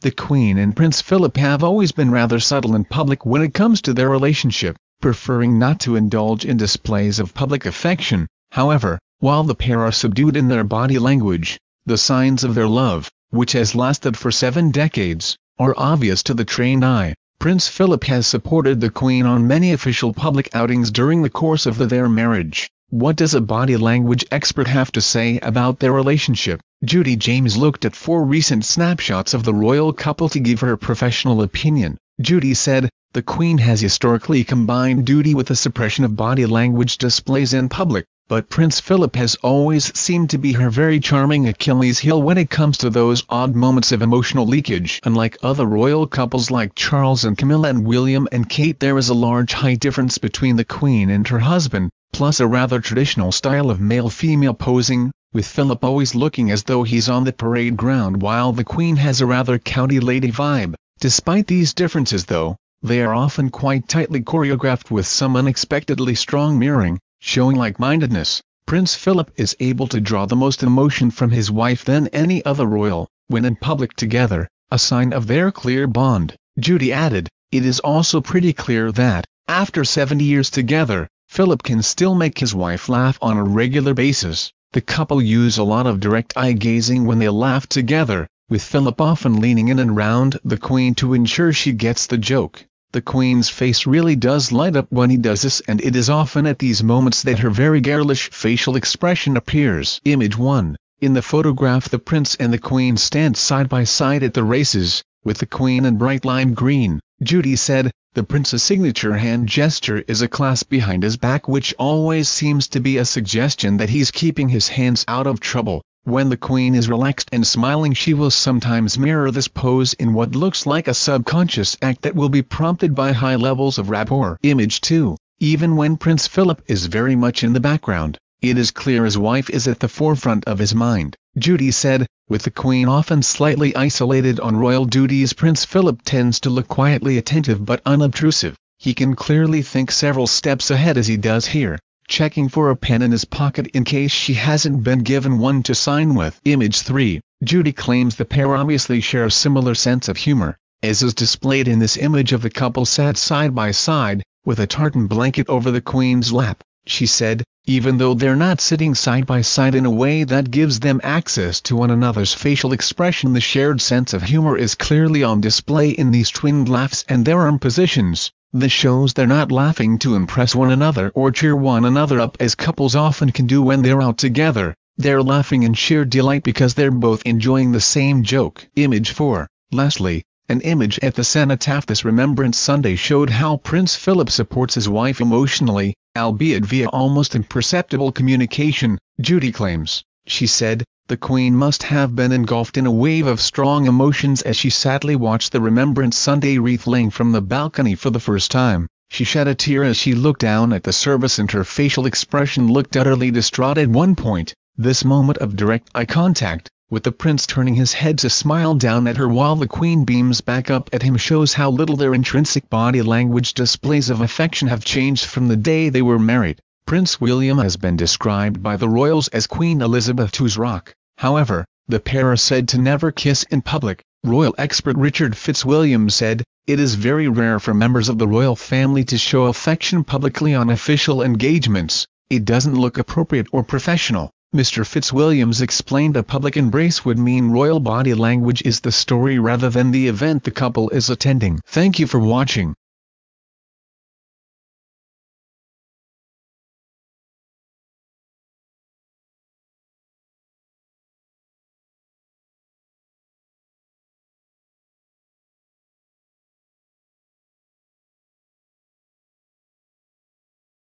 The Queen and Prince Philip have always been rather subtle in public when it comes to their relationship, preferring not to indulge in displays of public affection. However, while the pair are subdued in their body language, the signs of their love, which has lasted for 7 decades, are obvious to the trained eye. Prince Philip has supported the Queen on many official public outings during the course of their marriage. What does a body language expert have to say about their relationship? Judy James looked at 4 recent snapshots of the royal couple to give her professional opinion. Judy said, "The Queen has historically combined duty with the suppression of body language displays in public, but Prince Philip has always seemed to be her very charming Achilles heel when it comes to those odd moments of emotional leakage." Unlike other royal couples like Charles and Camilla and William and Kate, there is a large height difference between the Queen and her husband, plus a rather traditional style of male-female posing, with Philip always looking as though he's on the parade ground while the Queen has a rather county lady vibe. Despite these differences though, they are often quite tightly choreographed with some unexpectedly strong mirroring, showing like-mindedness. Prince Philip is able to draw the most emotion from his wife than any other royal, when in public together, a sign of their clear bond. Judy added, "It is also pretty clear that, after 70 years together, Philip can still make his wife laugh on a regular basis. The couple use a lot of direct eye-gazing when they laugh together, with Philip often leaning in and round the Queen to ensure she gets the joke. The Queen's face really does light up when he does this, and it is often at these moments that her very girlish facial expression appears." Image 1. In the photograph, the Prince and the Queen stand side by side at the races, with the Queen in bright lime green. Judy said, "The Prince's signature hand gesture is a clasp behind his back, which always seems to be a suggestion that he's keeping his hands out of trouble. When the Queen is relaxed and smiling, she will sometimes mirror this pose in what looks like a subconscious act that will be prompted by high levels of rapport." Image 2. Even when Prince Philip is very much in the background, it is clear his wife is at the forefront of his mind. Judy said, "With the Queen often slightly isolated on royal duties, Prince Philip tends to look quietly attentive but unobtrusive. He can clearly think several steps ahead, as he does here, checking for a pen in his pocket in case she hasn't been given one to sign with." Image 3. Judy claims the pair obviously share a similar sense of humor, as is displayed in this image of the couple sat side by side, with a tartan blanket over the Queen's lap. She said, "Even though they're not sitting side by side in a way that gives them access to one another's facial expression, the shared sense of humor is clearly on display in these twinned laughs and their arm positions. This shows they're not laughing to impress one another or cheer one another up as couples often can do when they're out together. They're laughing in sheer delight because they're both enjoying the same joke." Image 4. Lastly, an image at the cenotaph this Remembrance Sunday showed how Prince Philip supports his wife emotionally, albeit via almost imperceptible communication. Judy claims, she said, "The Queen must have been engulfed in a wave of strong emotions as she sadly watched the Remembrance Sunday wreath laying from the balcony for the first time. She shed a tear as she looked down at the service, and her facial expression looked utterly distraught at one point." This moment of direct eye contact, with the Prince turning his head to smile down at her while the Queen beams back up at him, shows how little their intrinsic body language displays of affection have changed from the day they were married. Prince William has been described by the royals as Queen Elizabeth II's rock. However, the pair are said to never kiss in public. Royal expert Richard Fitzwilliam said, "It is very rare for members of the royal family to show affection publicly on official engagements. It doesn't look appropriate or professional." Mr. Fitzwilliams explained a public embrace would mean royal body language is the story rather than the event the couple is attending. Thank you for watching.